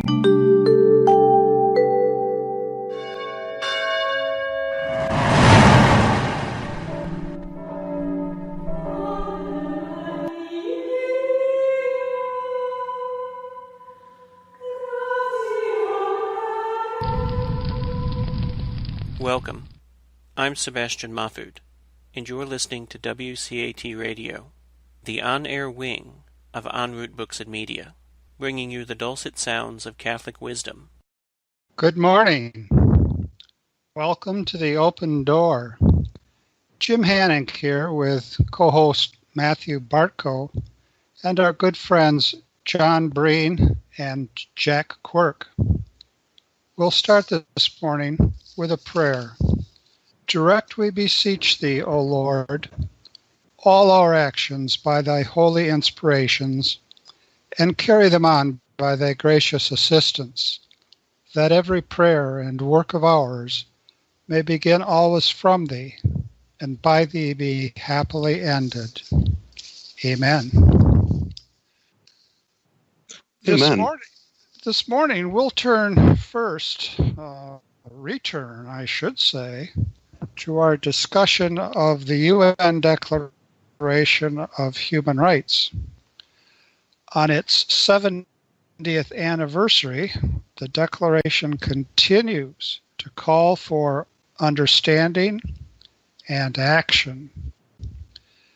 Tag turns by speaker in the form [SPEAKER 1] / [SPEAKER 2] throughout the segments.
[SPEAKER 1] Welcome. I'm Sebastian Mahfood, and you're listening to WCAT Radio, the on-air wing of En Route Books and Media, bringing you the dulcet sounds of Catholic wisdom.
[SPEAKER 2] Good morning. Welcome to the Open Door. Jim Hanink here with co-host Matthew Bartko and our good friends John Breen and Jack Quirk. We'll start this morning with a prayer. Direct, we beseech thee, O Lord, all our actions by thy holy inspirations, and carry them on by thy gracious assistance, that every prayer and work of ours may begin always from thee, and by thee be happily ended. Amen.
[SPEAKER 3] Amen.
[SPEAKER 2] This morning we'll return, I should say, to our discussion of the UN Declaration of Human Rights. On its 70th anniversary, the Declaration continues to call for understanding and action.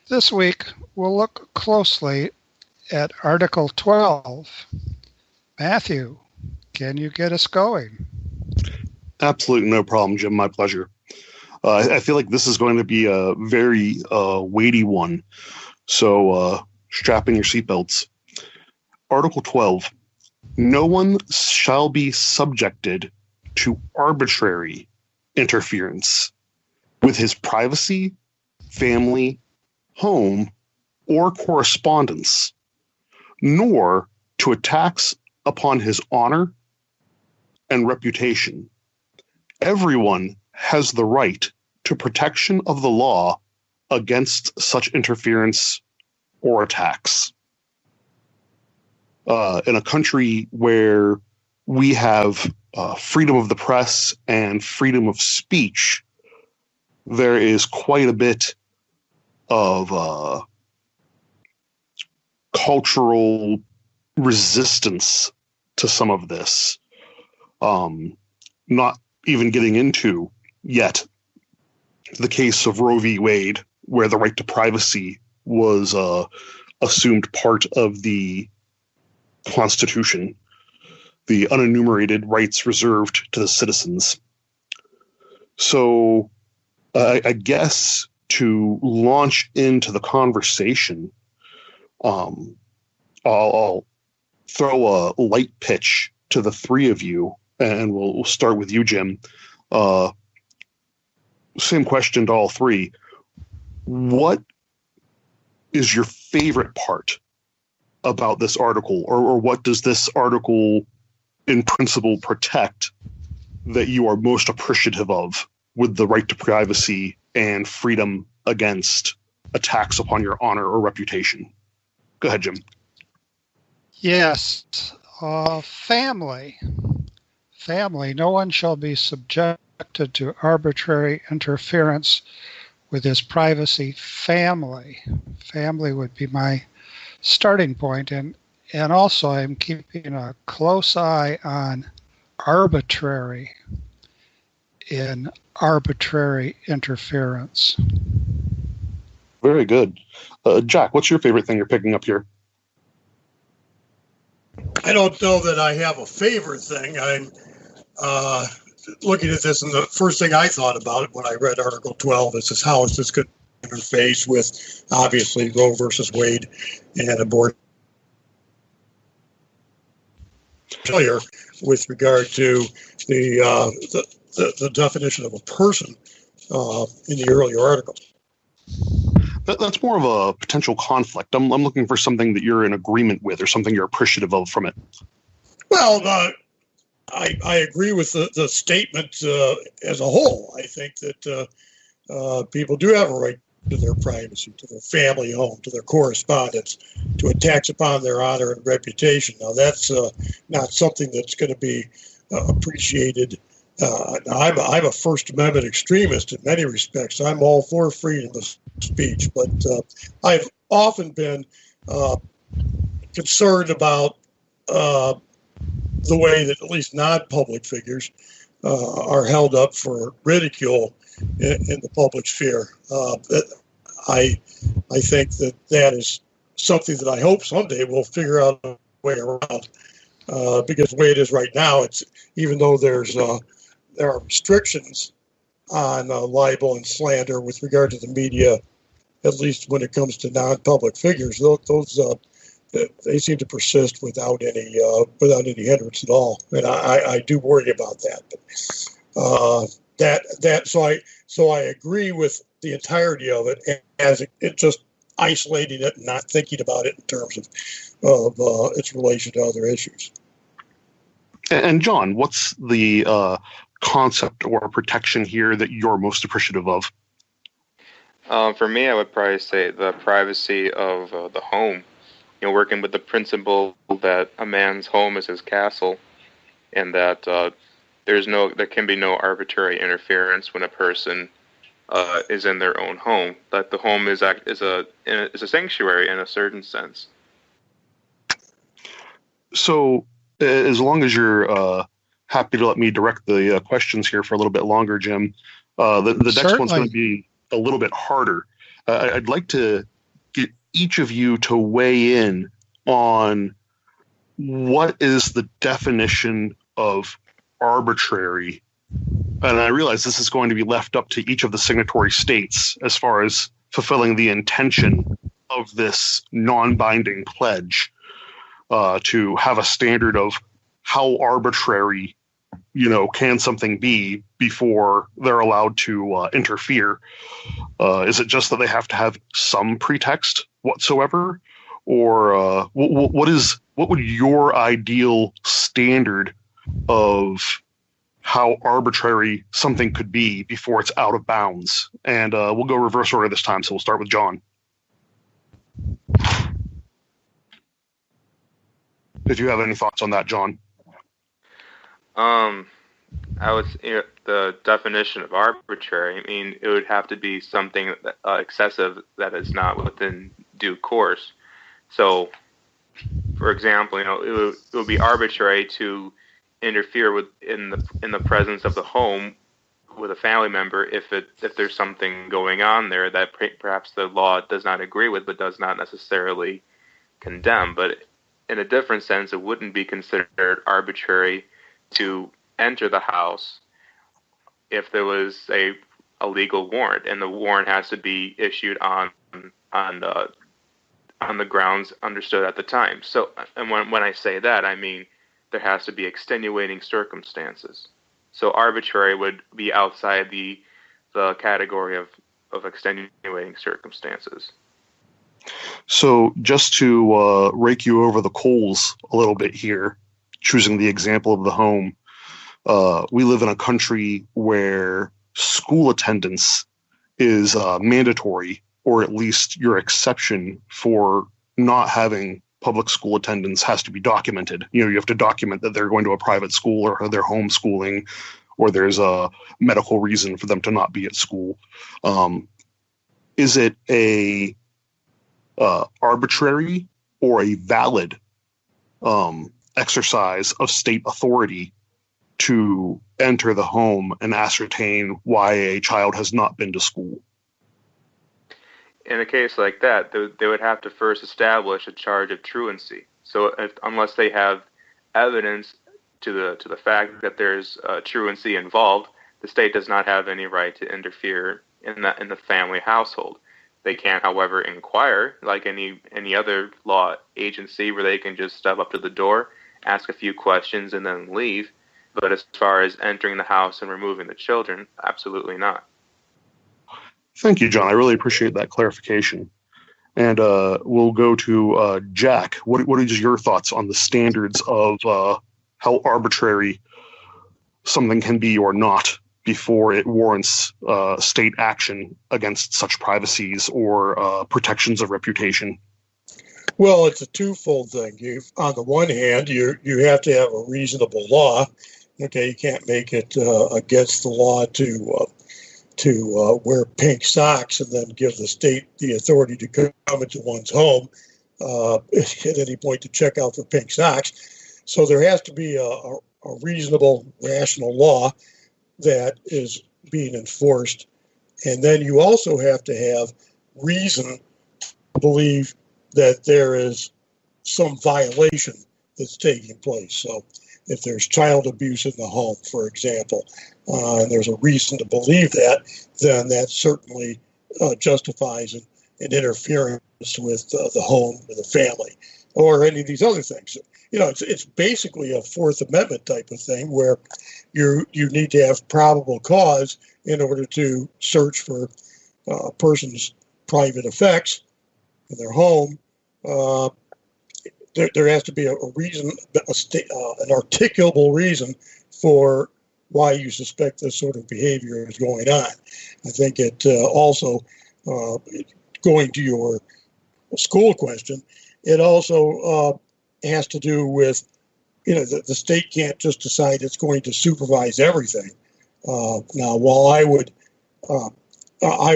[SPEAKER 2] This week, we'll look closely at Article 12. Matthew, can you get us going?
[SPEAKER 3] Absolutely no problem, Jim. My pleasure. I feel like this is going to be a very weighty one, so strap in your seatbelts. Article 12. No one shall be subjected to arbitrary interference with his privacy, family, home, or correspondence, nor to attacks upon his honor and reputation. Everyone has the right to protection of the law against such interference or attacks. In a country where we have freedom of the press and freedom of speech, there is quite a bit of cultural resistance to some of this. Not even getting into yet the case of Roe v. Wade, where the right to privacy was assumed part of the Constitution, the unenumerated rights reserved to the citizens. So I guess to launch into the conversation, I'll throw a light pitch to the three of you, and we'll start with you, Jim. Same question to all three. What is your favorite part about this article, or what does this article in principle protect that you are most appreciative of with the right to privacy and freedom against attacks upon your honor or reputation? Go ahead, Jim.
[SPEAKER 2] Yes, family. Family. No one shall be subjected to arbitrary interference with his privacy. Family. Family would be my starting point. And also I'm keeping a close eye on arbitrary in arbitrary interference.
[SPEAKER 3] Very good. Jack, what's your favorite thing you're picking up here?
[SPEAKER 4] I don't know that I have a favorite thing. I'm looking at this, and the first thing I thought about it when I read Article 12 is how is this going to interface with, obviously, Roe versus Wade and abortion earlier with regard to the definition of a person in the earlier article.
[SPEAKER 3] That's more of a potential conflict. I'm looking for something that you're in agreement with or something you're appreciative of from it.
[SPEAKER 4] Well, I agree with the statement as a whole. I think that people do have a right to their privacy, to their family home, to their correspondence, to attacks upon their honor and reputation. Now, that's not something that's going to be appreciated. I'm a First Amendment extremist in many respects. I'm all for freedom of speech, but I've often been concerned about the way that at least non-public figures are held up for ridicule in the public sphere. I think that is something that I hope someday we'll figure out a way around. Because the way it is right now, it's even though there are restrictions on libel and slander with regard to the media, at least when it comes to non-public figures, those they seem to persist without any hindrance at all, and I do worry about that. So I agree with the entirety of it as it just isolating it and not thinking about it in terms of its relation to other issues.
[SPEAKER 3] And John, what's the concept or protection here that you're most appreciative of?
[SPEAKER 5] For me, I would probably say the privacy of the home. Working with the principle that a man's home is his castle, and that there can be no arbitrary interference when a person is in their own home. That the home is a sanctuary in a certain sense.
[SPEAKER 3] So, as long as you're happy to let me direct the questions here for a little bit longer, Jim, the next one's going to be a little bit harder. I'd like to get each of you to weigh in on what is the definition of arbitrary. And I realize this is going to be left up to each of the signatory states as far as fulfilling the intention of this non-binding pledge to have a standard of how arbitrary, can something be before they're allowed to interfere. Is it just that they have to have some pretext whatsoever? Or what would your ideal standard of how arbitrary something could be before it's out of bounds? And we'll go reverse order this time, so we'll start with John. If you have any thoughts on that, John.
[SPEAKER 5] I would say the definition of arbitrary, it would have to be something excessive that is not within due course. So, for example, it would be arbitrary to interfere in the presence of the home with a family member if there's something going on there that perhaps the law does not agree with, but does not necessarily condemn. But in a different sense, it wouldn't be considered arbitrary to enter the house if there was a legal warrant, and the warrant has to be issued on the grounds understood at the time. So, and when I say that, I mean there has to be extenuating circumstances. So arbitrary would be outside the category of extenuating circumstances.
[SPEAKER 3] So just to rake you over the coals a little bit here, choosing the example of the home, we live in a country where school attendance is mandatory, or at least your exception for not having public school attendance has to be documented. You have to document that they're going to a private school or they're homeschooling, or there's a medical reason for them to not be at school. Is it a arbitrary or a valid exercise of state authority to enter the home and ascertain why a child has not been to school?
[SPEAKER 5] In a case like that, they would have to first establish a charge of truancy. So unless they have evidence to the fact that there's truancy involved, the state does not have any right to interfere in the family household. They can, however, inquire like any other law agency, where they can just step up to the door, ask a few questions, and then leave. But as far as entering the house and removing the children, absolutely not.
[SPEAKER 3] Thank you, John. I really appreciate that clarification. And we'll go to Jack. What is your thoughts on the standards of how arbitrary something can be or not before it warrants state action against such privacies or protections of reputation?
[SPEAKER 4] Well, it's a twofold thing. On the one hand, you have to have a reasonable law. Okay, you can't make it against the law to wear pink socks and then give the state the authority to come into one's home at any point to check out for pink socks. So there has to be a reasonable, rational law that is being enforced. And then you also have to have reason to believe that there is some violation that's taking place. So if there's child abuse in the home, for example, and there's a reason to believe that, then that certainly justifies an interference with the home, with the family, or any of these other things. You know, it's basically a Fourth Amendment type of thing where you need to have probable cause in order to search for a person's private effects in their home. There has to be a reason, an articulable reason for why you suspect this sort of behavior is going on. I think it also, going to your school question, it also has to do with, the state can't just decide it's going to supervise everything. Now, while I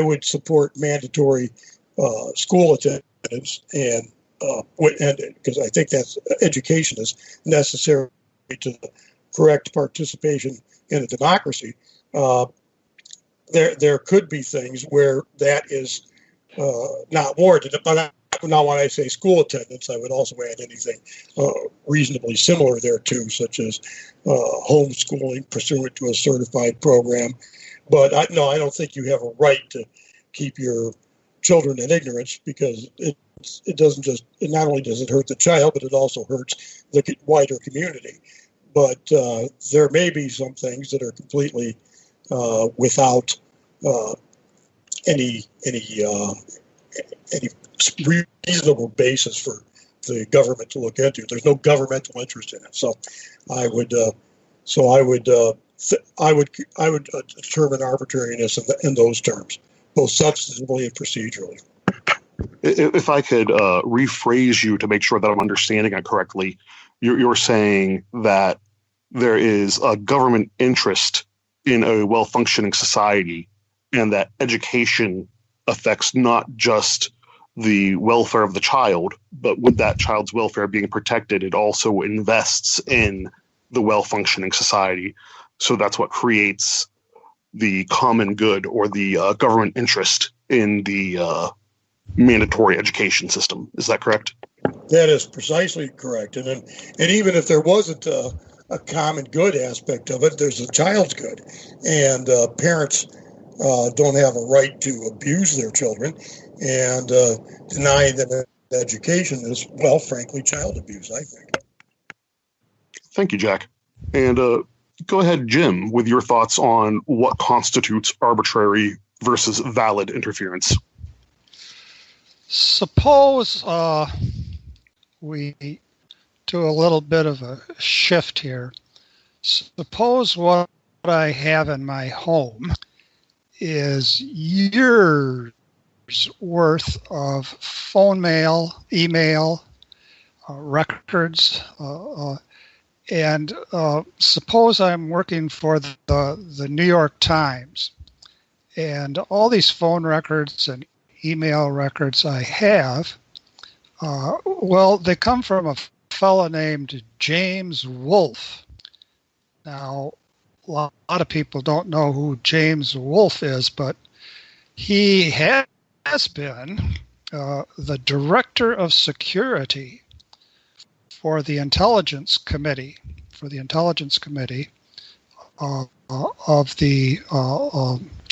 [SPEAKER 4] would support mandatory school attendance and because I think that's education is necessary to the correct participation in a democracy. There could be things where that is not warranted. But now, when I say school attendance, I would also add anything reasonably similar there too, such as homeschooling pursuant to a certified program. But I don't think you have a right to keep your children in ignorance, because it not only does it hurt the child, but it also hurts the wider community. But there may be some things that are completely without any reasonable basis for the government to look into. There's no governmental interest in it. So I would determine arbitrariness in those terms, both substantively and procedurally.
[SPEAKER 3] If I could rephrase you to make sure that I'm understanding it correctly, you're saying that there is a government interest in a well-functioning society, and that education affects not just the welfare of the child, but with that child's welfare being protected, it also invests in the well-functioning society. So that's what creates the common good, or the government interest in the mandatory education system. Is that correct?
[SPEAKER 4] That is precisely correct. And even if there wasn't a common good aspect of it, there's a child's good. And parents don't have a right to abuse their children, and denying them education is, well, frankly, child abuse, I think.
[SPEAKER 3] Thank you, Jack. And go ahead, Jim, with your thoughts on what constitutes arbitrary versus valid interference.
[SPEAKER 2] Suppose we do a little bit of a shift here. Suppose what I have in my home is years worth of phone mail, email, records, and suppose I'm working for the New York Times, and all these phone records and email records I have, well, they come from a fellow named James Wolfe. Now, a lot of people don't know who James Wolfe is, but he has been the director of security for the Intelligence Committee, of the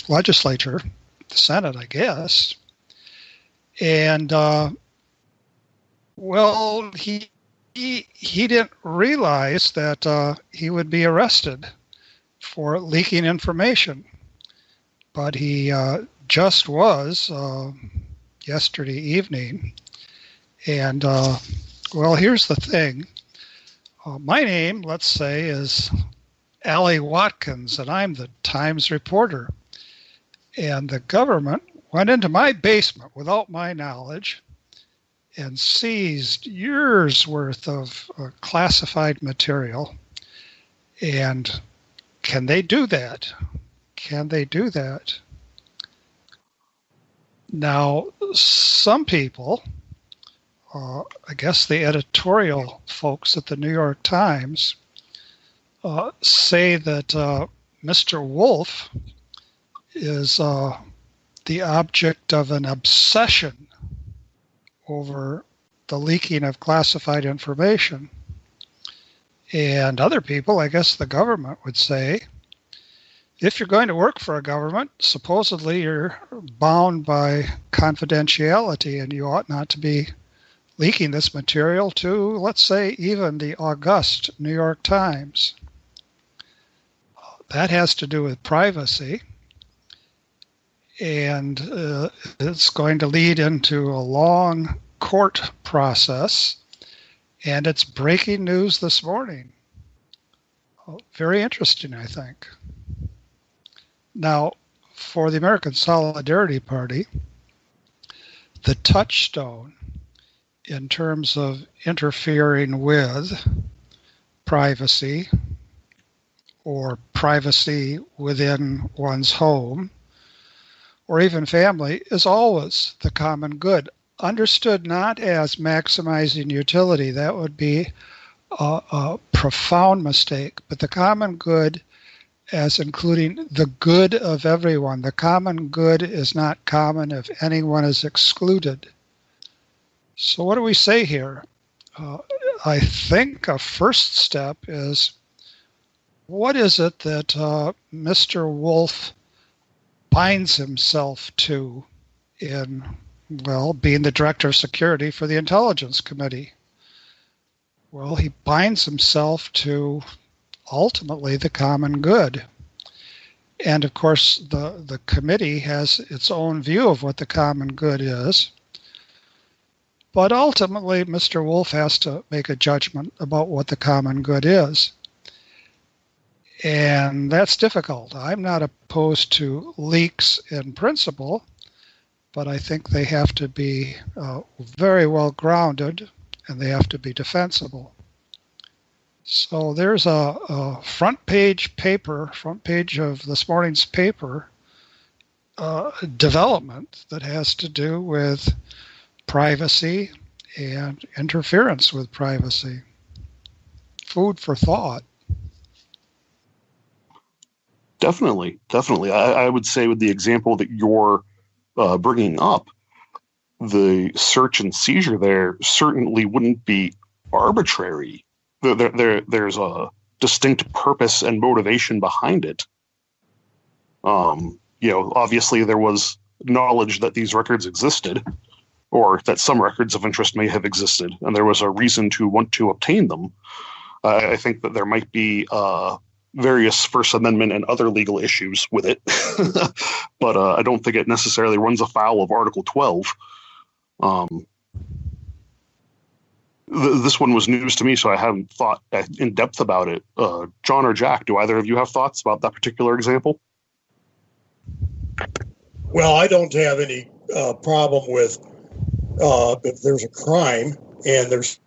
[SPEAKER 2] legislature, the Senate, I guess. And well, he didn't realize that he would be arrested for leaking information, but he just was yesterday evening. And well, here's the thing. My name, let's say, is Allie Watkins, and I'm the Times reporter. And the government went into my basement without my knowledge and seized years worth of classified material. And can they do that? Can they do that? Now, some people, I guess the editorial folks at the New York Times, say that Mr. Wolfe is the object of an obsession over the leaking of classified information. And other people, I guess the government, would say, if you're going to work for a government, supposedly you're bound by confidentiality and you ought not to be leaking this material to, let's say, even the august New York Times. That has to do with privacy, and it's going to lead into a long court process, and it's breaking news this morning. Very interesting, I think. Now, for the American Solidarity Party, the touchstone in terms of interfering with privacy or privacy within one's home or even family is always the common good, understood not as maximizing utility. That would be a profound mistake, but the common good as including the good of everyone. The common good is not common if anyone is excluded. So what do we say here? I think a first step is, what is it that Mr. Wolfe binds himself to in, well, being the director of security for the Intelligence Committee? Well, he binds himself to ultimately the common good. And of course, the committee has its own view of what the common good is. But ultimately, Mr. Wolfe has to make a judgment about what the common good is. And that's difficult. I'm not opposed to leaks in principle, but I think they have to be very well grounded and they have to be defensible. So there's a front page of this morning's paper development that has to do with privacy and interference with privacy. Food for thought.
[SPEAKER 3] Definitely. I would say with the example that you're bringing up, the search and seizure there certainly wouldn't be arbitrary. There's a distinct purpose and motivation behind it. Obviously there was knowledge that these records existed, or that some records of interest may have existed, and there was a reason to want to obtain them. I think that there might be various First Amendment and other legal issues with it, but I don't think it necessarily runs afoul of Article 12. This one was news to me, so I hadn't thought in depth about it. John or Jack, do either of you have thoughts about that particular example?
[SPEAKER 4] Well, I don't have any problem with if there's a crime, and there's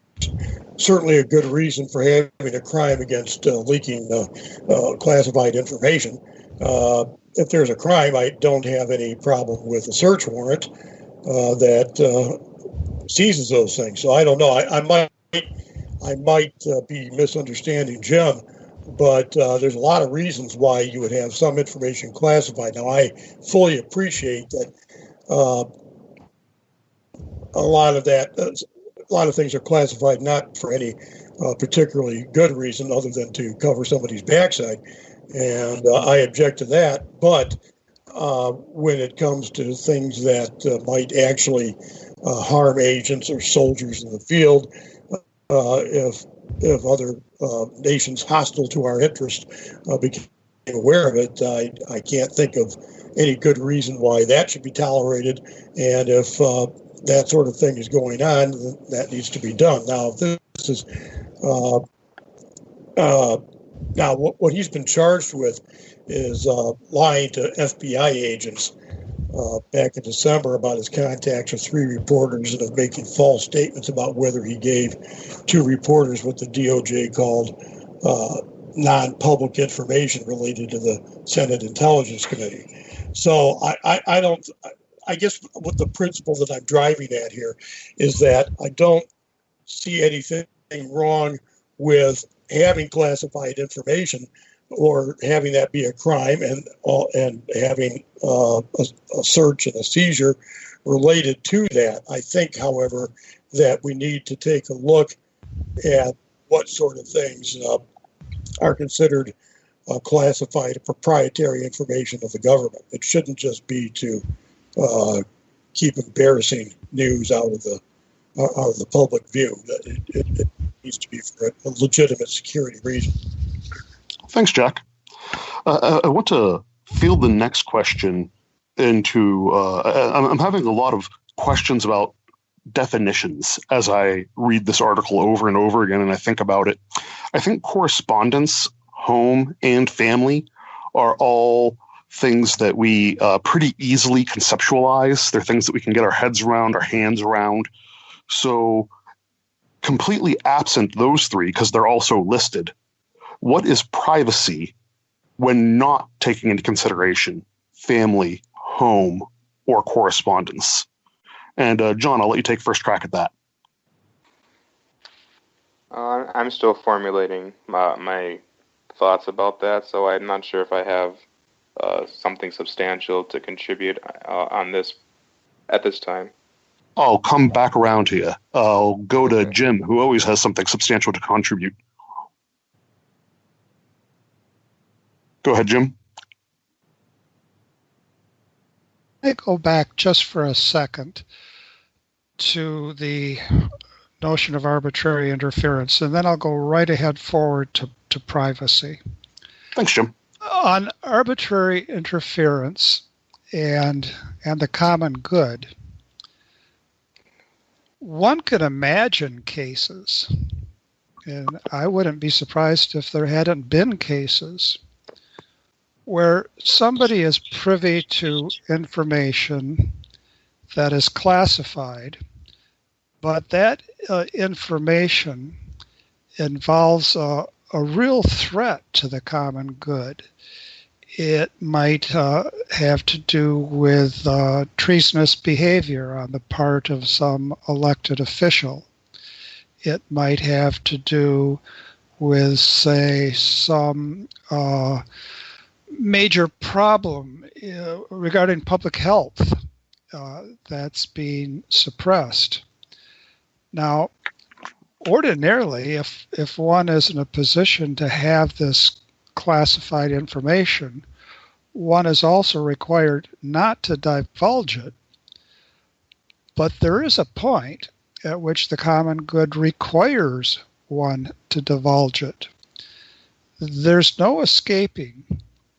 [SPEAKER 4] certainly a good reason for having a crime against leaking classified information. If there's a crime, I don't have any problem with a search warrant that seizes those things. So I don't know. I might be misunderstanding Jim, but there's a lot of reasons why you would have some information classified. Now, I fully appreciate that a lot of things are classified not for any particularly good reason other than to cover somebody's backside, and I object to that. But when it comes to things that might actually harm agents or soldiers in the field, if other nations hostile to our interest became aware of it, I can't think of any good reason why that should be tolerated. And if that sort of thing is going on, that needs to be done. Now, if this is Now, what he's been charged with is lying to FBI agents back in December about his contacts with 3 reporters and of making false statements about whether he gave 2 reporters what the DOJ called non-public information related to the Senate Intelligence Committee. So I guess what the principle that I'm driving at here is that I don't see anything wrong with having classified information or having that be a crime and having a search and a seizure related to that. I think, however, that we need to take a look at what sort of things are considered classified proprietary information of the government. It shouldn't just be to keep embarrassing news out of the public view. It needs to be for a legitimate security reason.
[SPEAKER 3] Thanks, Jack. I want to field the next question into. I'm having a lot of questions about definitions as I read this article over and over again, and I think about it. I think correspondence, home, and family are all things that we pretty easily conceptualize. They're things that we can get our heads around, our hands around. So completely absent those 3, because they're also listed, what is privacy when not taking into consideration family, home, or correspondence? And John, I'll let you take first crack at that.
[SPEAKER 5] I'm still formulating my thoughts about that, so I'm not sure if I have something substantial to contribute on this at this time.
[SPEAKER 3] I'll come back around to you. I'll go to Jim, who always has something substantial to contribute. Go ahead, Jim.
[SPEAKER 2] I go back just for a second to the notion of arbitrary interference, and then I'll go right ahead forward to privacy.
[SPEAKER 3] Thanks, Jim.
[SPEAKER 2] On arbitrary interference and the common good, one can imagine cases, and I wouldn't be surprised if there hadn't been cases, where somebody is privy to information that is classified, but that information involves a real threat to the common good. It might have to do with treasonous behavior on the part of some elected official. It might have to do with, say, some major problem regarding public health that's being suppressed. Now, ordinarily, if one is in a position to have this classified information, one is also required not to divulge it. But there is a point at which the common good requires one to divulge it. There's no escaping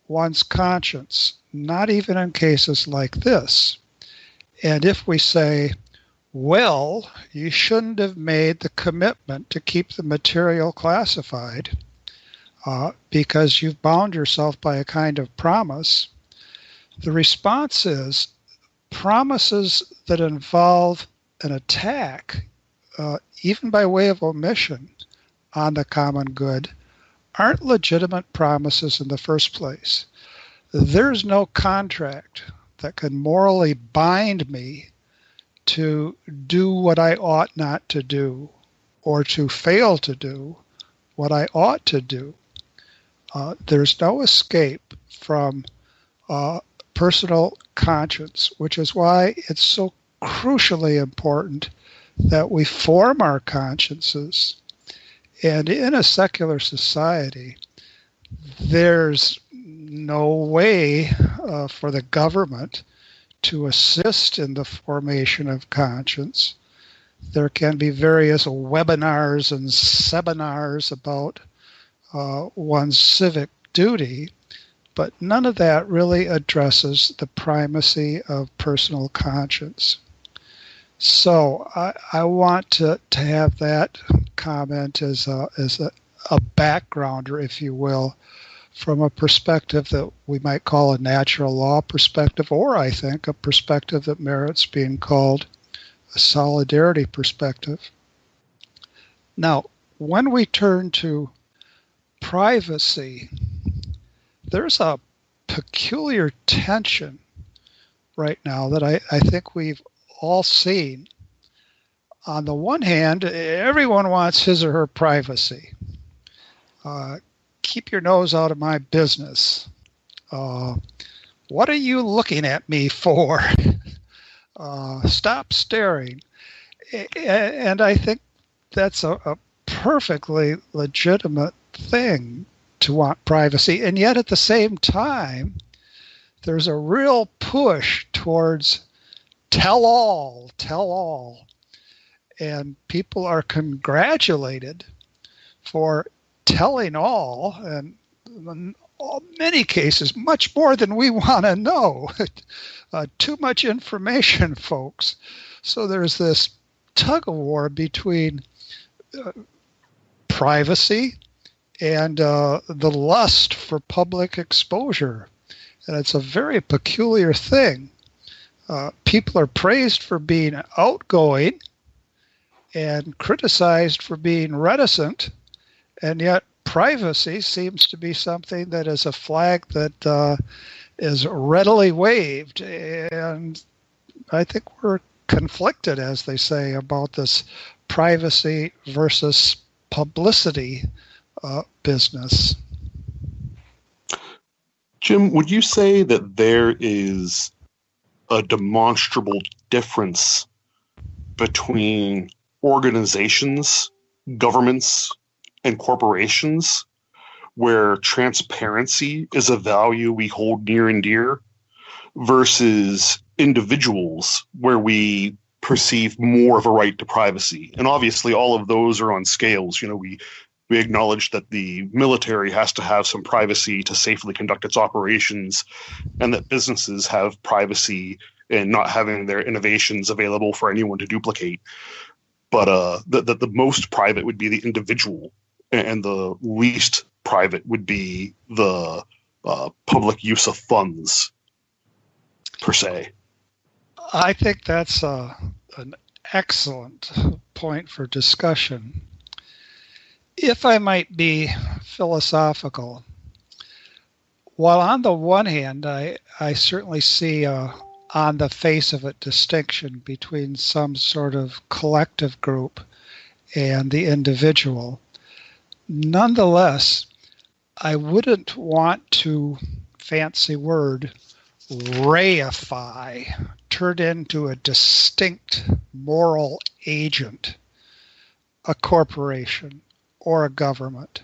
[SPEAKER 2] one's conscience, not even in cases like this. And if we say, well, you shouldn't have made the commitment to keep the material classified because you've bound yourself by a kind of promise, the response is promises that involve an attack, even by way of omission, on the common good aren't legitimate promises in the first place. There's no contract that can morally bind me to do what I ought not to do or to fail to do what I ought to do. There's no escape from personal conscience, which is why it's so crucially important that we form our consciences. And in a secular society, there's no way for the government to assist in the formation of conscience. There can be various webinars and seminars about one's civic duty, but none of that really addresses the primacy of personal conscience. So I want to have that comment as a backgrounder, if you will, from a perspective that we might call a natural law perspective, or I think a perspective that merits being called a solidarity perspective. Now, when we turn to privacy, there's a peculiar tension right now that I think we've all seen. On the one hand, everyone wants his or her privacy. Keep your nose out of my business. What are you looking at me for? Stop staring. And I think that's a perfectly legitimate thing to want privacy. And yet at the same time, there's a real push towards tell all. And people are congratulated for telling all, and in many cases, much more than we want to know. Too much information, folks. So there's this tug of war between privacy and the lust for public exposure. And it's a very peculiar thing. People are praised for being outgoing and criticized for being reticent, and yet privacy seems to be something that is a flag that is readily waved. And I think we're conflicted, as they say, about this privacy versus publicity business.
[SPEAKER 3] Jim, would you say that there is a demonstrable difference between organizations, governments, and corporations where transparency is a value we hold near and dear versus individuals where we perceive more of a right to privacy? And obviously all of those are on scales. We acknowledge that the military has to have some privacy to safely conduct its operations, and that businesses have privacy in not having their innovations available for anyone to duplicate. But the most private would be the individual, and the least private would be the public use of funds, per se.
[SPEAKER 2] I think that's an excellent point for discussion. If I might be philosophical, while on the one hand, I certainly see on the face of it distinction between some sort of collective group and the individual, nonetheless, I wouldn't want to, fancy word, reify, turn into a distinct moral agent, a corporation or a government.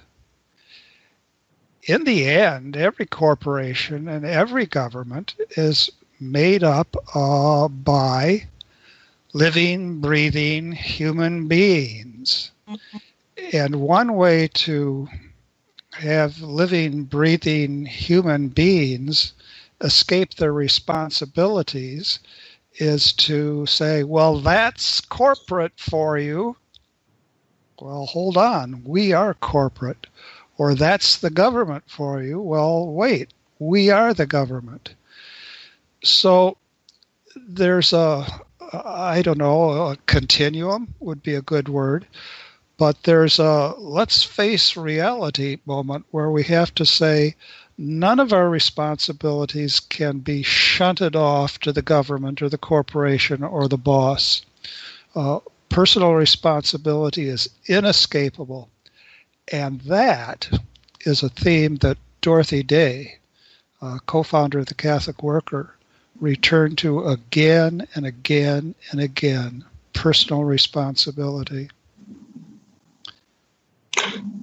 [SPEAKER 2] In the end, every corporation and every government is made up by living, breathing human beings. And one way to have living, breathing human beings escape their responsibilities is to say, well, that's corporate for you. Well, hold on, we are corporate. Or that's the government for you. Well, wait, we are the government. So there's a continuum would be a good word, but there's a let's face reality moment where we have to say none of our responsibilities can be shunted off to the government or the corporation or the boss. Personal responsibility is inescapable. And that is a theme that Dorothy Day, co-founder of the Catholic Worker, returned to again and again and again: personal responsibility.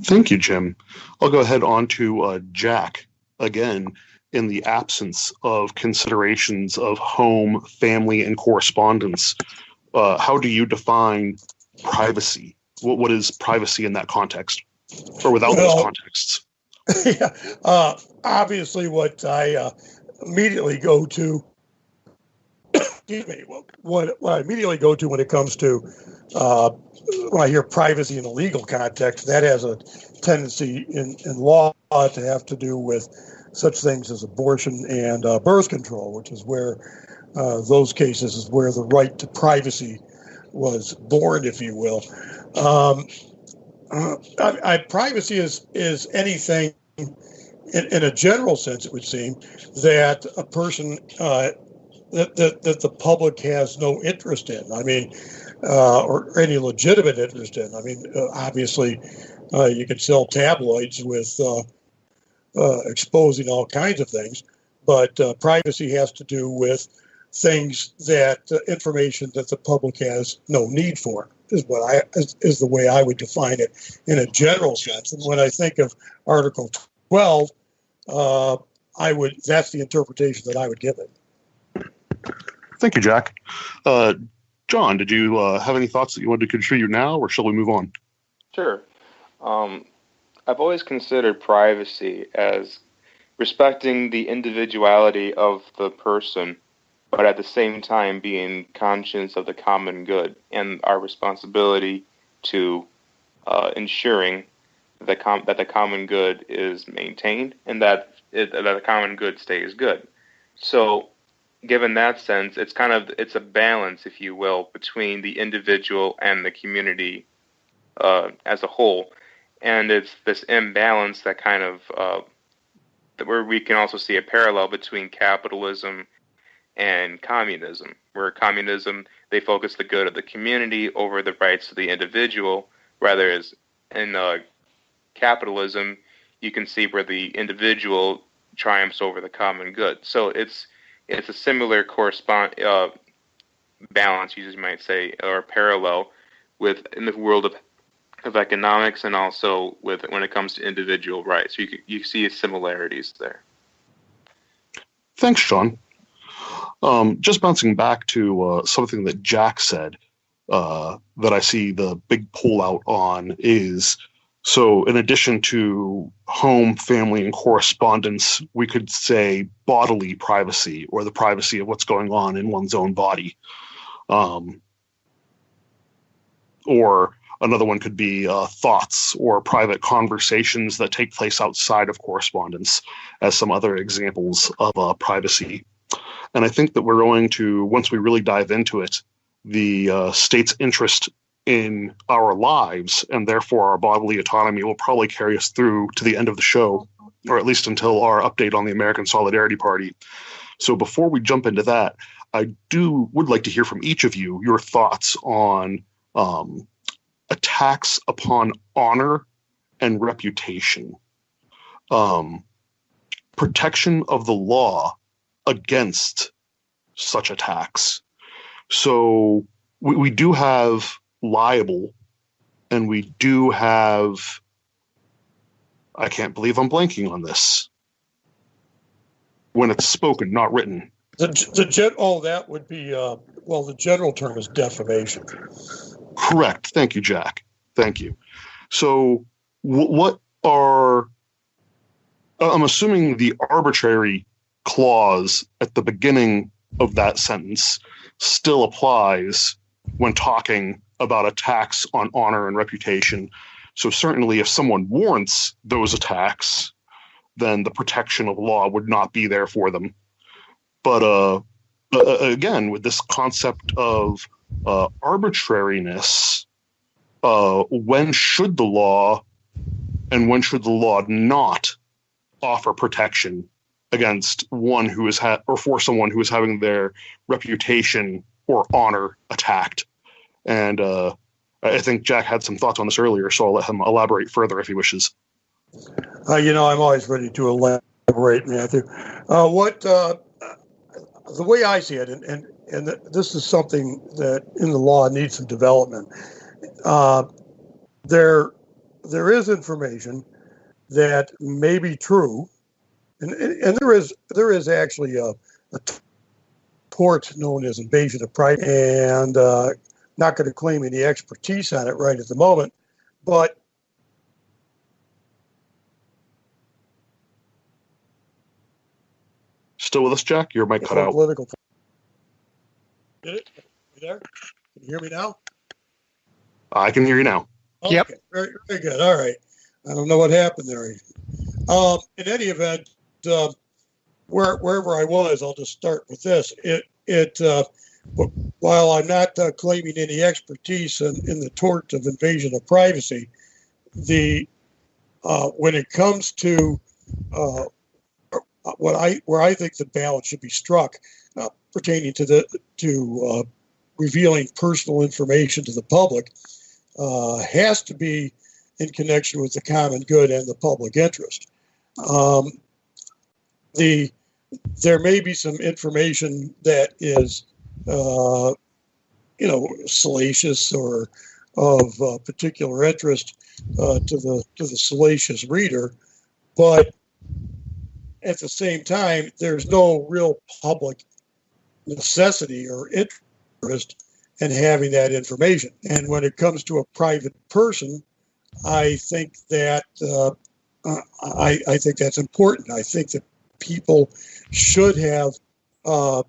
[SPEAKER 3] Thank you, Jim. I'll go ahead on to Jack again. In the absence of considerations of home, family, and correspondence, how do you define privacy? What is privacy in that context, or without those contexts?
[SPEAKER 4] Yeah, obviously, what I immediately go to excuse me, what I immediately go to when it comes to when I hear privacy in a legal context, that has a tendency in law to have to do with such things as abortion and birth control, which is where those cases is where the right to privacy was born, if you will. Privacy is anything, in a general sense, it would seem, that a person that the public has no interest in. I mean, or any legitimate interest in. I mean, obviously, you can sell tabloids with exposing all kinds of things, but privacy has to do with things that information that the public has no need for. Is the way I would define it in a general sense. And when I think of Article 12, that's the interpretation that I would give it.
[SPEAKER 3] Thank you, Jack. John, did you have any thoughts that you wanted to contribute now, or shall we move on?
[SPEAKER 5] Sure. I've always considered privacy as respecting the individuality of the person, but at the same time being conscious of the common good and our responsibility to ensuring that the common good is maintained and that the common good stays good. So, given that sense, it's a balance, if you will, between the individual and the community as a whole, and it's this imbalance that kind of where we can also see a parallel between capitalism and communism, where communism, they focus the good of the community over the rights of the individual, rather as in capitalism, you can see where the individual triumphs over the common good. So it's a similar balance, you might say, or parallel with in the world of economics, and also with when it comes to individual rights. You see similarities there.
[SPEAKER 3] Thanks, Sean. Just bouncing back to something that Jack said that I see the big pullout on is, so in addition to home, family, and correspondence, we could say bodily privacy, or the privacy of what's going on in one's own body. Or another one could be thoughts or private conversations that take place outside of correspondence, as some other examples of privacy. And I think that we're going to, once we really dive into it, the state's interest in our lives and therefore our bodily autonomy will probably carry us through to the end of the show, or at least until our update on the American Solidarity Party. So before we jump into that, I would like to hear from each of you your thoughts on attacks upon honor and reputation, protection of the law against such attacks. So we do have libel, and we do have, I can't believe I'm blanking on this, when it's spoken, not written.
[SPEAKER 4] That would be, the general term is defamation.
[SPEAKER 3] Correct. Thank you, Jack. Thank you. So what are, I'm assuming the arbitrary clause at the beginning of that sentence still applies when talking about attacks on honor and reputation. So certainly if someone warrants those attacks, then the protection of law would not be there for them. But again, with this concept of arbitrariness, when should the law and when should the law not offer protection against one who is or for someone who is having their reputation or honor attacked? And I think Jack had some thoughts on this earlier, so I'll let him elaborate further if he wishes.
[SPEAKER 4] I'm always ready to elaborate, Matthew. The way I see it, and this is something that in the law needs some development. There is information that may be true, and there is actually a tort known as invasion of privacy, and not going to claim any expertise on it right at the moment, but
[SPEAKER 3] still with us, Jack? Your mic cut out.
[SPEAKER 4] Political. you hear me now?
[SPEAKER 3] I can hear you now.
[SPEAKER 4] Okay,
[SPEAKER 2] Yep.
[SPEAKER 4] very, very good. All right. I don't know what happened there. In any event, wherever I was, I'll just start with this. While I'm not claiming any expertise in the tort of invasion of privacy, when it comes to where I think the balance should be struck pertaining to revealing personal information to the public has to be in connection with the common good and the public interest. There may be some information that is, salacious or of particular interest to the salacious reader, but at the same time, there's no real public necessity or interest in having that information. And when it comes to a private person, I think that I think that's important. I think that people should have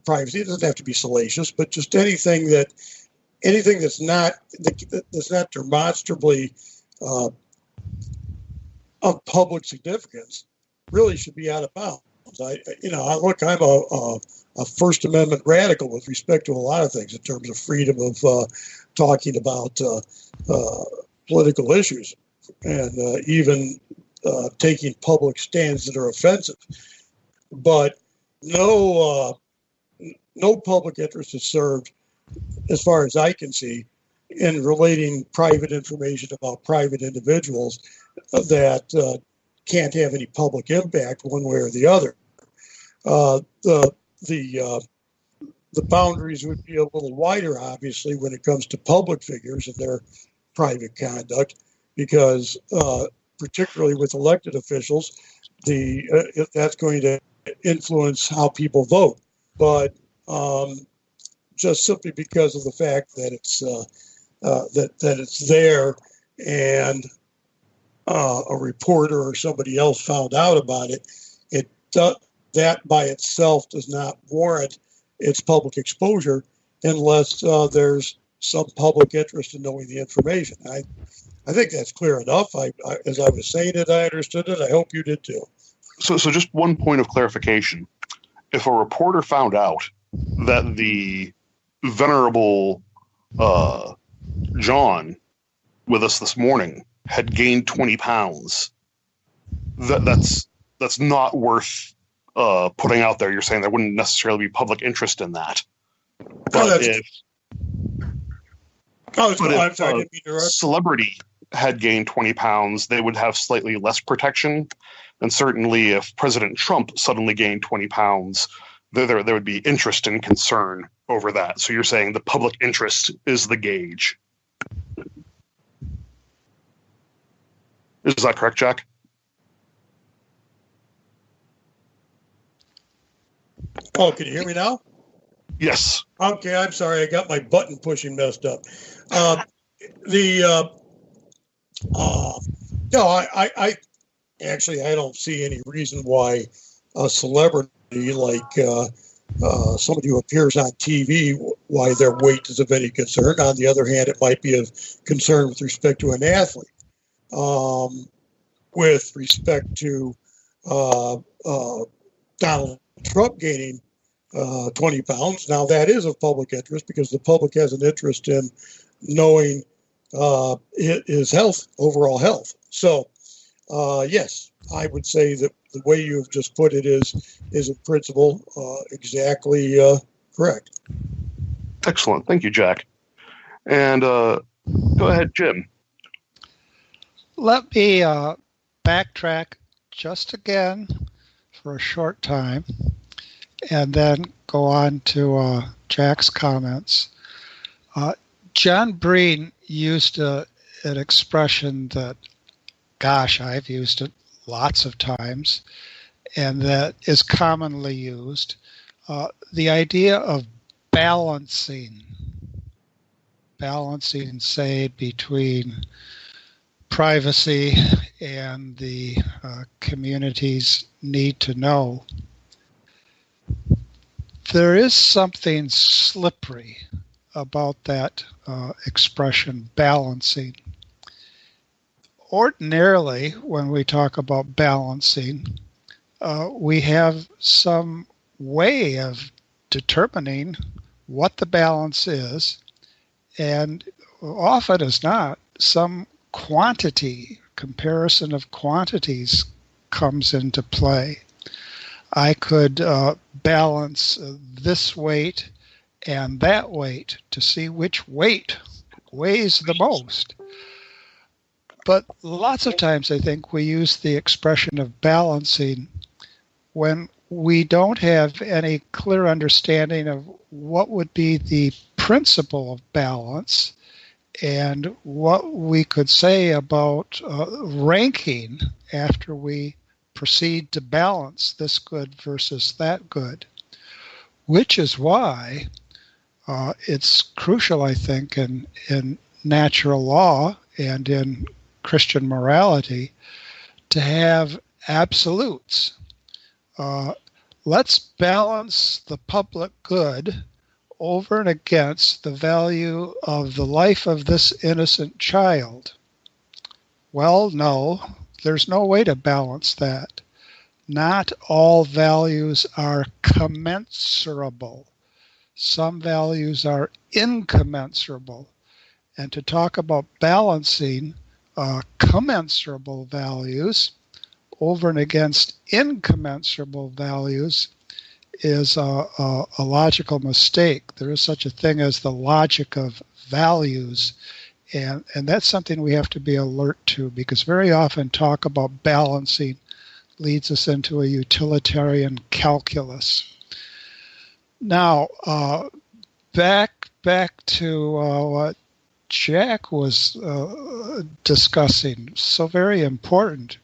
[SPEAKER 4] privacy. It doesn't have to be salacious, but just anything that's not demonstrably of public significance really should be out of bounds. I'm a First Amendment radical with respect to a lot of things in terms of freedom of talking about political issues and even taking public stands that are offensive. But no public interest is served, as far as I can see, in relating private information about private individuals that can't have any public impact one way or the other. The boundaries would be a little wider, obviously, when it comes to public figures and their private conduct, because particularly with elected officials, that's going to influence how people vote. But just simply because of the fact that it's that it's there and a reporter or somebody else found out about it, that by itself does not warrant its public exposure unless there's some public interest in knowing the information. I think that's clear enough. As I was saying it, I understood it. I hope you did too.
[SPEAKER 3] So just one point of clarification. If a reporter found out that the venerable John with us this morning had gained 20 pounds, that's not worth putting out there. You're saying there wouldn't necessarily be public interest in that. But if celebrity had gained 20 pounds, they would have slightly less protection. And certainly if President Trump suddenly gained 20 pounds, there would be interest and concern over that. So you're saying the public interest is the gauge. Is that correct, Jack?
[SPEAKER 4] Oh, can you hear me now?
[SPEAKER 3] Yes.
[SPEAKER 4] Okay, I'm sorry. I got my button pushing messed up. I don't see any reason why a celebrity like somebody who appears on TV, why their weight is of any concern. On the other hand, it might be of concern with respect to an athlete. With respect to Donald Trump gaining 20 pounds, now that is of public interest because the public has an interest in knowing his health, overall health. So, yes, I would say that the way you've just put it is in principle exactly correct.
[SPEAKER 3] Excellent. Thank you, Jack. And go ahead, Jim.
[SPEAKER 2] Let me backtrack just again for a short time and then go on to Jack's comments. John Breen used an expression that, gosh, I've used it lots of times, and that is commonly used. The idea of balancing, say, between privacy and the community's need to know. There is something slippery about that expression balancing. Ordinarily, when we talk about balancing, we have some way of determining what the balance is, and often as not, some quantity, comparison of quantities comes into play. I could balance this weight and that weight to see which weight weighs the most. But lots of times I think we use the expression of balancing when we don't have any clear understanding of what would be the principle of balance and what we could say about ranking after we proceed to balance this good versus that good, which is why it's crucial, I think, in natural law and in Christian morality to have absolutes. Let's balance the public good over and against the value of the life of this innocent child. Well, no, there's no way to balance that. Not all values are commensurable. Some values are incommensurable. And to talk about balancing commensurable values over and against incommensurable values is a logical mistake. There is such a thing as the logic of values, and that's something we have to be alert to, because very often talk about balancing leads us into a utilitarian calculus. Now, back to what Jack was discussing, so very important.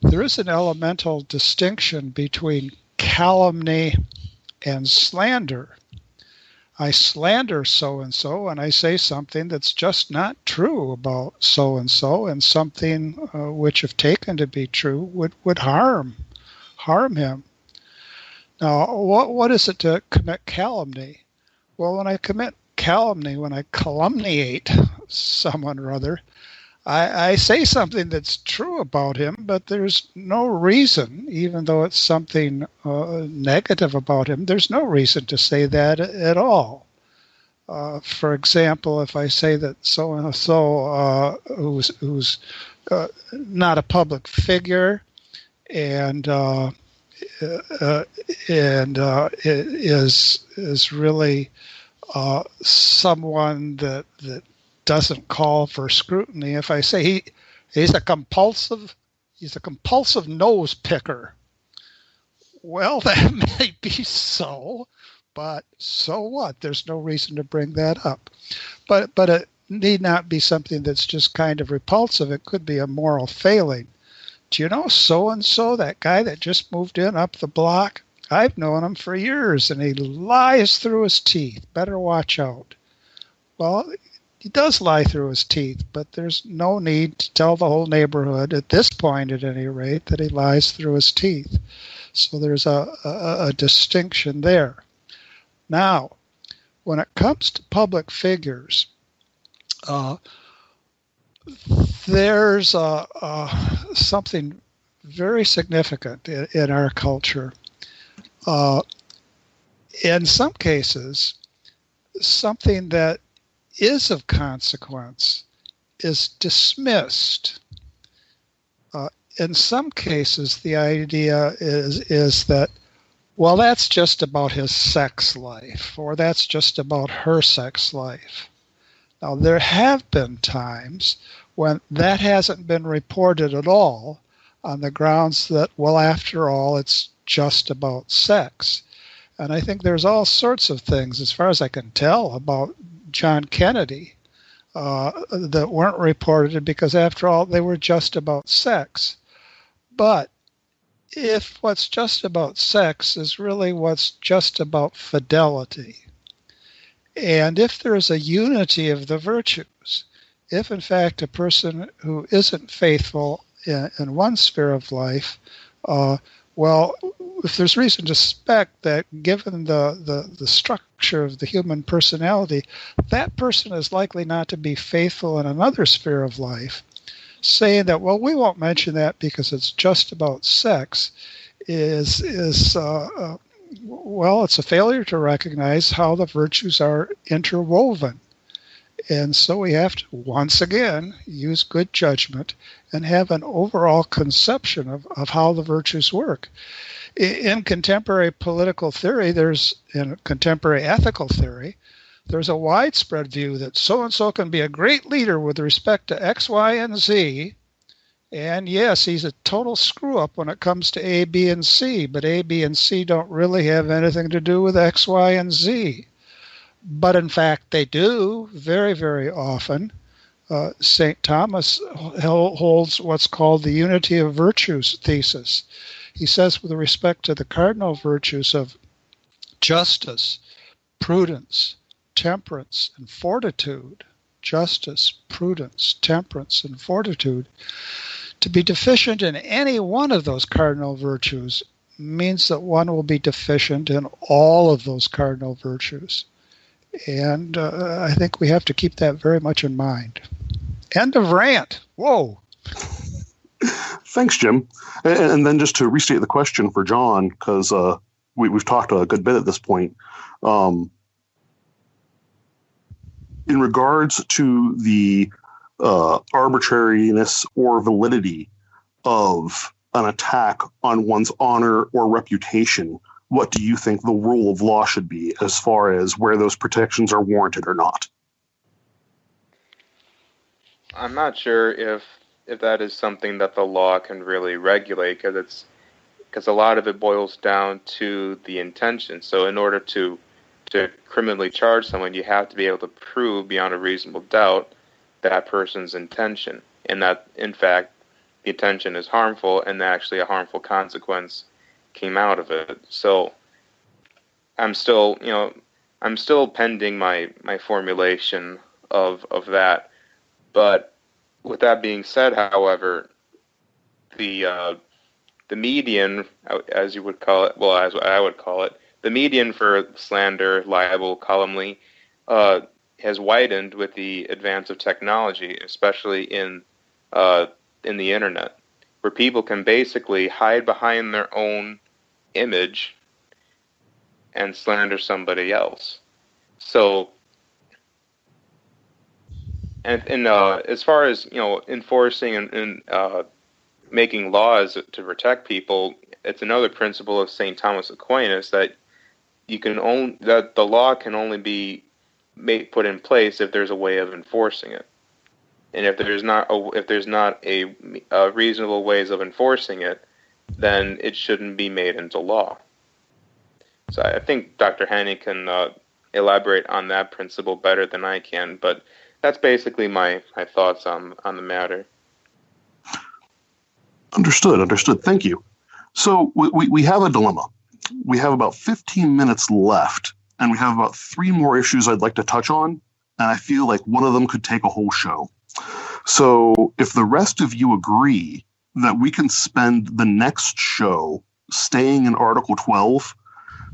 [SPEAKER 2] There is an elemental distinction between calumny and slander. I slander so-and-so, and I say something that's just not true about so-and-so, and something which, if taken to be true, would harm him. Now, what is it to commit calumny? Well, when I commit calumny, when I calumniate someone or other, I say something that's true about him, but there's no reason, even though it's something negative about him, there's no reason to say that at all. For example, if I say that so-and-so who's not a public figure and is really someone that doesn't call for scrutiny. If I say he's a compulsive nose picker, well, that may be so, but so what? There's no reason to bring that up. But it need not be something that's just kind of repulsive. It could be a moral failing. Do you know so-and-so, that guy that just moved in up the block? I've known him for years, and he lies through his teeth. Better watch out. Well, he does lie through his teeth, but there's no need to tell the whole neighborhood, at this point at any rate, that he lies through his teeth. So there's a distinction there. Now, when it comes to public figures, there's something very significant in our culture. In some cases, something that is of consequence is dismissed. In some cases, the idea is that, well, that's just about his sex life, or that's just about her sex life. Now, there have been times when that hasn't been reported at all on the grounds that, well, after all, it's just about sex. And I think there's all sorts of things, as far as I can tell, about John Kennedy that weren't reported because, after all, they were just about sex. But if what's just about sex is really what's just about fidelity, and if there is a unity of the virtues, if in fact a person who isn't faithful in one sphere of life, well, if there's reason to suspect that given the structure of the human personality, that person is likely not to be faithful in another sphere of life, saying that, well, we won't mention that because it's just about sex, well, it's a failure to recognize how the virtues are interwoven. And so we have to, once again, use good judgment and have an overall conception of how the virtues work. In contemporary political theory, in contemporary ethical theory, there's a widespread view that so-and-so can be a great leader with respect to X, Y, and Z. And yes, he's a total screw-up when it comes to A, B, and C, but A, B, and C don't really have anything to do with X, Y, and Z. But in fact, they do very, very often. St. Thomas holds what's called the unity of virtues thesis. He says with respect to the cardinal virtues of justice, prudence, temperance, and fortitude, justice, prudence, temperance, and fortitude, to be deficient in any one of those cardinal virtues means that one will be deficient in all of those cardinal virtues. And I think we have to keep that very much in mind. End of rant. Whoa.
[SPEAKER 3] Thanks, Jim. And then just to restate the question for John, because we've talked a good bit at this point. In regards to the arbitrariness or validity of an attack on one's honor or reputation, what do you think the rule of law should be as far as where those protections are warranted or not?
[SPEAKER 5] I'm not sure if that is something that the law can really regulate, because a lot of it boils down to the intention. So in order to criminally charge someone, you have to be able to prove beyond a reasonable doubt that person's intention, and that in fact the intention is harmful and actually a harmful consequence came out of it. So I'm still pending my formulation of that. But with that being said, however, the median, as you would call it, well, as I would call it, the median for slander, libel, calumny, has widened with the advance of technology, especially in the internet, where people can basically hide behind their own image and slander somebody else. So, and as far as enforcing and making laws to protect people, it's another principle of St. Thomas Aquinas that that the law can only be put in place if there's a way of enforcing it, and if there's not a reasonable ways of enforcing it, then it shouldn't be made into law. So I think Dr. Haney can elaborate on that principle better than I can, but that's basically my thoughts on the matter.
[SPEAKER 3] Understood. Thank you. So we have a dilemma. We have about 15 minutes left, and we have about 3 more issues I'd like to touch on, and I feel like one of them could take a whole show. So if the rest of you agree that we can spend the next show staying in Article 12,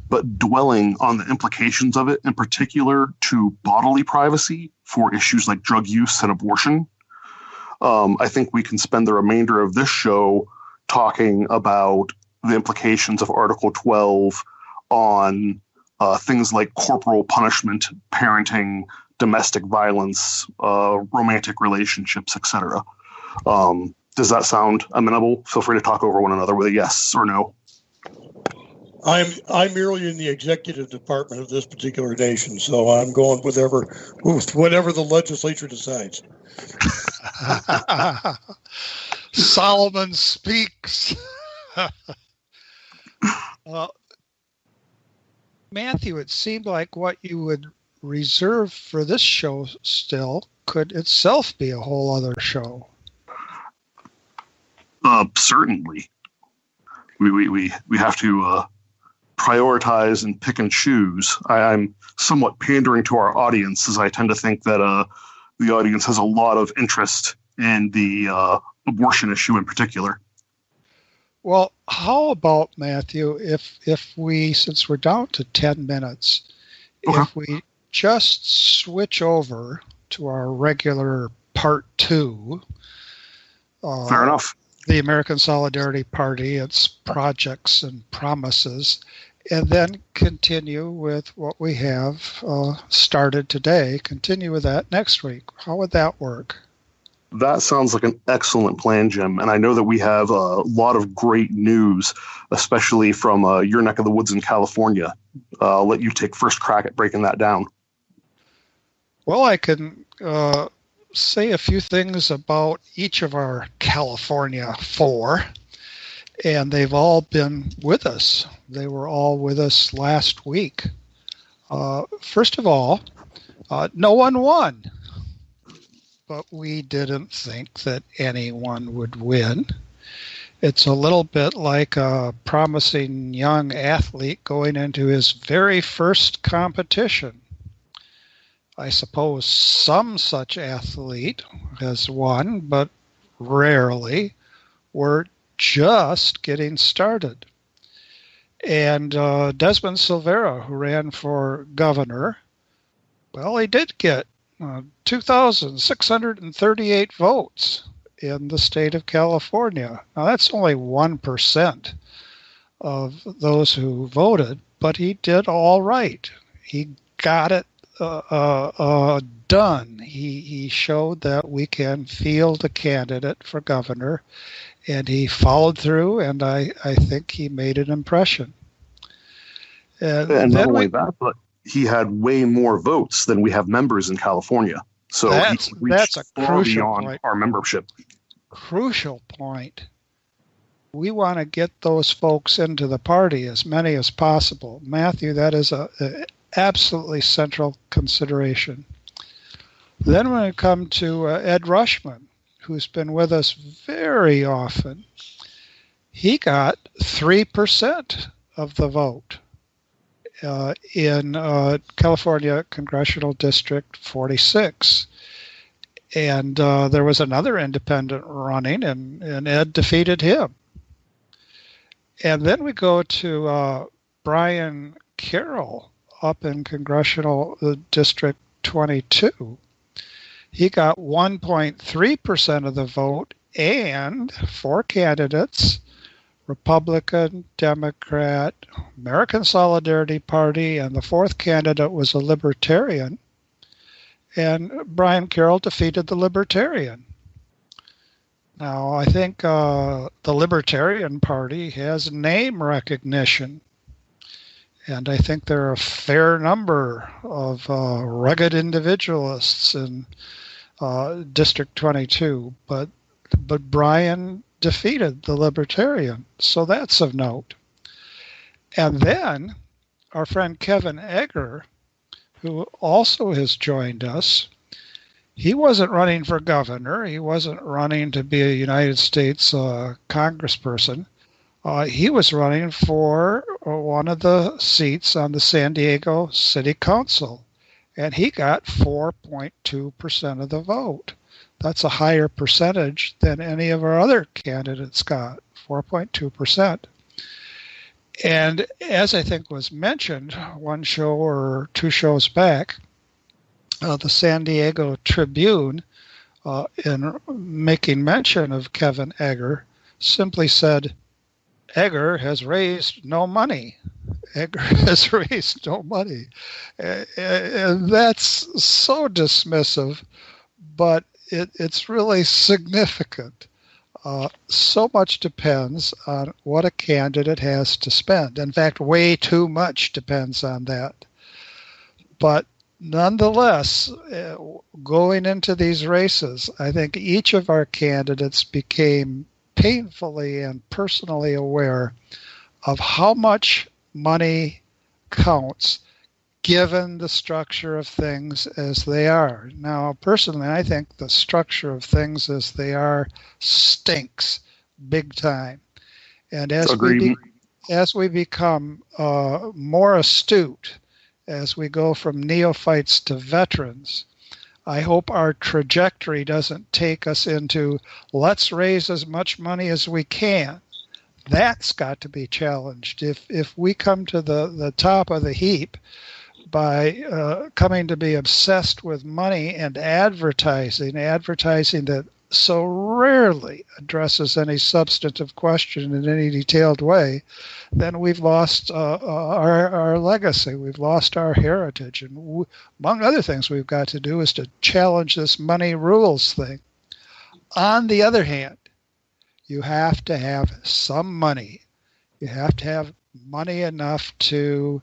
[SPEAKER 3] but dwelling on the implications of it, in particular to bodily privacy for issues like drug use and abortion, I think we can spend the remainder of this show talking about the implications of Article 12 on things like corporal punishment, parenting, domestic violence, romantic relationships, etc. Does that sound amenable? Feel free to talk over one another with a yes or no.
[SPEAKER 4] I'm merely in the executive department of this particular nation, so I'm going with whatever the legislature decides.
[SPEAKER 2] Solomon speaks. Matthew, it seemed like what you would reserve for this show still could itself be a whole other show.
[SPEAKER 3] Certainly. We have to prioritize and pick and choose. I'm somewhat pandering to our audience, as I tend to think that the audience has a lot of interest in the abortion issue in particular.
[SPEAKER 2] Well, how about, Matthew, if we, since we're down to 10 minutes,
[SPEAKER 3] Okay.
[SPEAKER 2] if we just switch over to our regular part 2,
[SPEAKER 3] Fair enough.
[SPEAKER 2] the American Solidarity Party, its projects and promises, and then continue with what we have started today, continue with that next week. How would that work?
[SPEAKER 3] That sounds like an excellent plan, Jim. And I know that we have a lot of great news, especially from your neck of the woods in California. I'll let you take first crack at breaking that down.
[SPEAKER 2] Well, I can say a few things about each of our California 4, and they've all been with us. They were all with us last week. First of all, no one won. But we didn't think that anyone would win. It's a little bit like a promising young athlete going into his very first competition. I suppose some such athlete has won, but rarely. We're just getting started. And Desmond Silvera, who ran for governor, well, he did get 2,638 votes in the state of California. Now, that's only 1% of those who voted, but he did all right. He got it done. He showed that we can field a candidate for governor, and he followed through, and I think he made an impression.
[SPEAKER 3] And not only that, but he had way more votes than we have members in California. So
[SPEAKER 2] that's a
[SPEAKER 3] far
[SPEAKER 2] crucial
[SPEAKER 3] beyond
[SPEAKER 2] point.
[SPEAKER 3] our membership.
[SPEAKER 2] Crucial point. We want to get those folks into the party, as many as possible. Matthew, that is a absolutely central consideration. Then when we come to Ed Rushman, who's been with us very often, he got 3% of the vote. In California Congressional District 46. And there was another independent running, and Ed defeated him. And then we go to Brian Carroll up in Congressional District 22. He got 1.3% of the vote, and 4 candidates, Republican, Democrat, American Solidarity Party, and the 4th candidate was a Libertarian. And Brian Carroll defeated the Libertarian. Now, I think the Libertarian Party has name recognition. And I think there are a fair number of rugged individualists in District 22. But Brian defeated the Libertarian, so that's of note. And then our friend Kevin Egger, who also has joined us, he wasn't running for governor. He wasn't running to be a United States congressperson. He was running for one of the seats on the San Diego City Council, and he got 4.2% of the vote. That's a higher percentage than any of our other candidates got, 4.2%. And as I think was mentioned one show or 2 shows back, the San Diego Tribune, in making mention of Kevin Egger, simply said, Egger has raised no money. Egger has raised no money. And that's so dismissive, but it's really significant. So much depends on what a candidate has to spend. In fact, way too much depends on that. But nonetheless, going into these races, I think each of our candidates became painfully and personally aware of how much money counts given the structure of things as they are. Now, personally, I think the structure of things as they are stinks big time. And as we become more astute, as we go from neophytes to veterans, I hope our trajectory doesn't take us into let's raise as much money as we can. That's got to be challenged. If we come to the top of the heap by coming to be obsessed with money and advertising that so rarely addresses any substantive question in any detailed way, then we've lost our legacy. We've lost our heritage. And among other things we've got to do is to challenge this money rules thing. On the other hand, you have to have some money. You have to have money enough to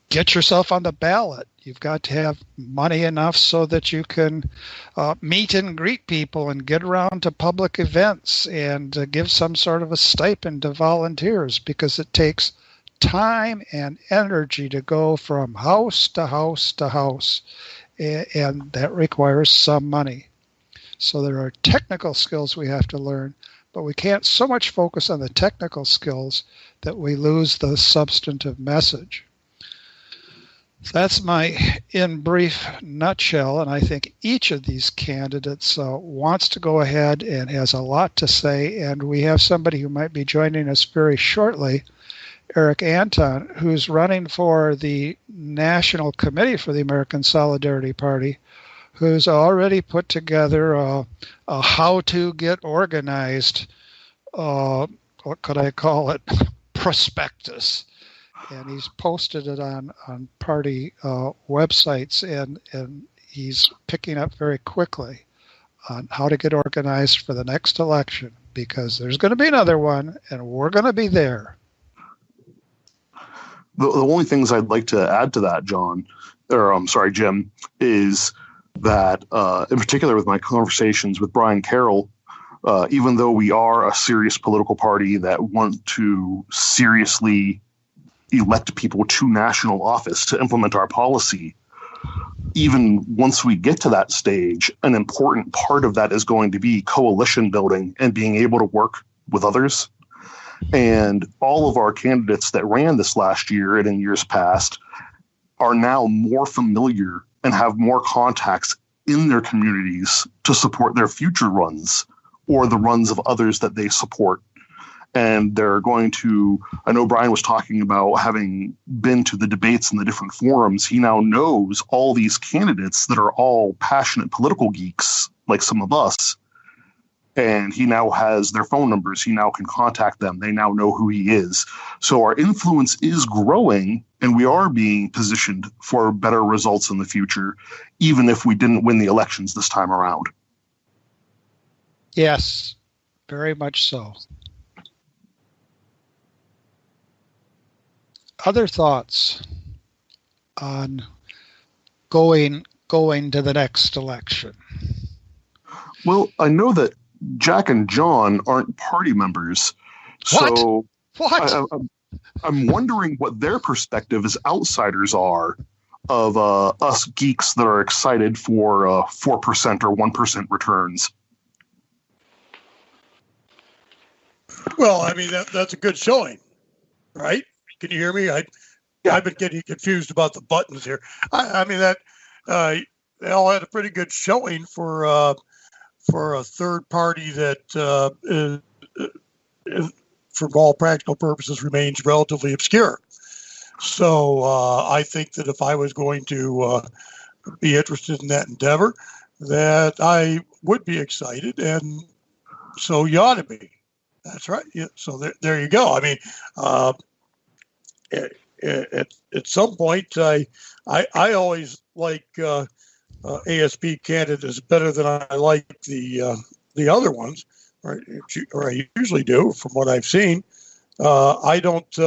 [SPEAKER 2] get yourself on the ballot. You've got to have money enough so that you can meet and greet people and get around to public events and give some sort of a stipend to volunteers, because it takes time and energy to go from house to house to house, and that requires some money. So there are technical skills we have to learn, but we can't so much focus on the technical skills that we lose the substantive message. That's my in brief nutshell, and I think each of these candidates wants to go ahead and has a lot to say, and we have somebody who might be joining us very shortly, Eric Anton, who's running for the National Committee for the American Solidarity Party, who's already put together a how to get organized, what could I call it, prospectus. And he's posted it on party websites, and he's picking up very quickly on how to get organized for the next election, because there's going to be another one, and we're going to be there.
[SPEAKER 3] The only things I'd like to add to that, Jim, is that in particular with my conversations with Brian Carroll, even though we are a serious political party that want to seriously elect people to national office to implement our policy, even once we get to that stage, an important part of that is going to be coalition building and being able to work with others. And all of our candidates that ran this last year and in years past are now more familiar and have more contacts in their communities to support their future runs or the runs of others that they support. And they're going to, I know Brian was talking about having been to the debates in the different forums. He now knows all these candidates that are all passionate political geeks, like some of us. And he now has their phone numbers. He now can contact them. They now know who he is. So our influence is growing, and we are being positioned for better results in the future, even if we didn't win the elections this time around.
[SPEAKER 2] Yes, very much so. Other thoughts on going to the next election?
[SPEAKER 3] Well, I know that Jack and John aren't party members, so
[SPEAKER 2] What?
[SPEAKER 3] I'm wondering what their perspective as outsiders are of us geeks that are excited for 4% or 1% returns.
[SPEAKER 4] Well, I mean, that's a good showing, right? Can you hear me? I've been getting confused about the buttons here. I mean, that they all had a pretty good showing for a third party that, for all practical purposes, remains relatively obscure. So I think that if I was going to be interested in that endeavor, that I would be excited, and so you ought to be. That's right. Yeah. So there you go. I mean, at some point, I always like ASP candidates better than I like the other ones, or I usually do, from what I've seen. I don't.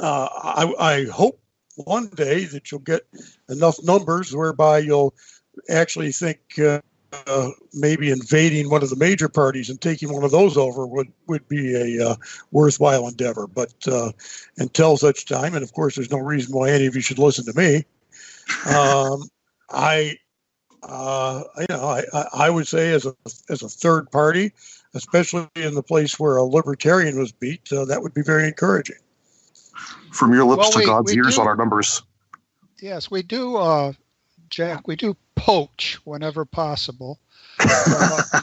[SPEAKER 4] I hope one day that you'll get enough numbers whereby you'll actually think maybe invading one of the major parties and taking one of those over would be a worthwhile endeavor. But until such time, and of course, there's no reason why any of you should listen to me. I would say as a third party, especially in the place where a libertarian was beat, that would be very encouraging.
[SPEAKER 3] From your lips to God's ears on our numbers.
[SPEAKER 2] Yes, we do, Jack. We do poach whenever possible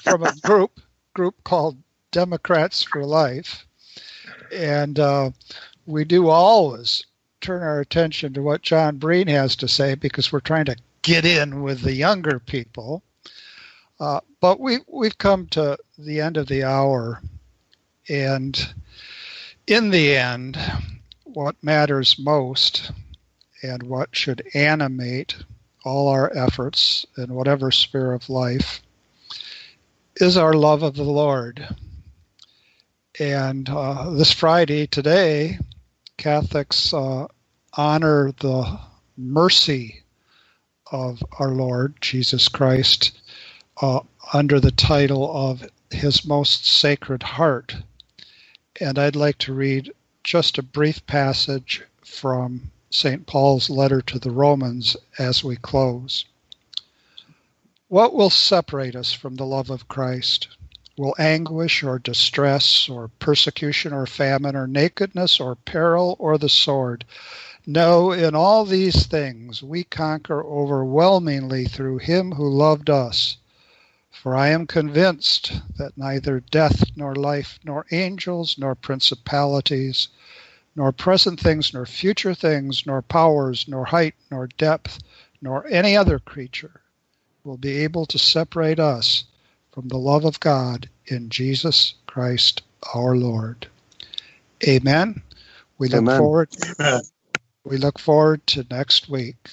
[SPEAKER 2] from a group called Democrats for life. And we do always turn our attention to what John Breen has to say because we're trying to get in with the younger people. But we've come to the end of the hour. And in the end, what matters most and what should animate all our efforts in whatever sphere of life is our love of the Lord. And this Friday, today, Catholics honor the mercy of our Lord Jesus Christ under the title of His Most Sacred Heart. And I'd like to read just a brief passage from St. Paul's letter to the Romans as we close. What will separate us from the love of Christ? Will anguish or distress or persecution or famine or nakedness or peril or the sword? No, in all these things we conquer overwhelmingly through Him who loved us. For I am convinced that neither death nor life nor angels nor principalities nor present things nor future things nor powers nor height nor depth nor any other creature will be able to separate us from the love of God in Jesus Christ our Lord. Amen. We look
[SPEAKER 3] Amen.
[SPEAKER 2] forward.
[SPEAKER 4] Amen.
[SPEAKER 2] We look forward to next week.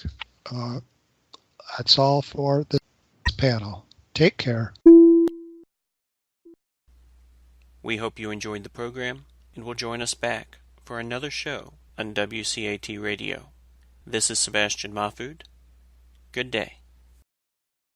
[SPEAKER 2] That's all for this panel. Take care.
[SPEAKER 1] We hope you enjoyed the program and will join us back for another show on WCAT Radio. This is Sebastian Mahfood. Good day.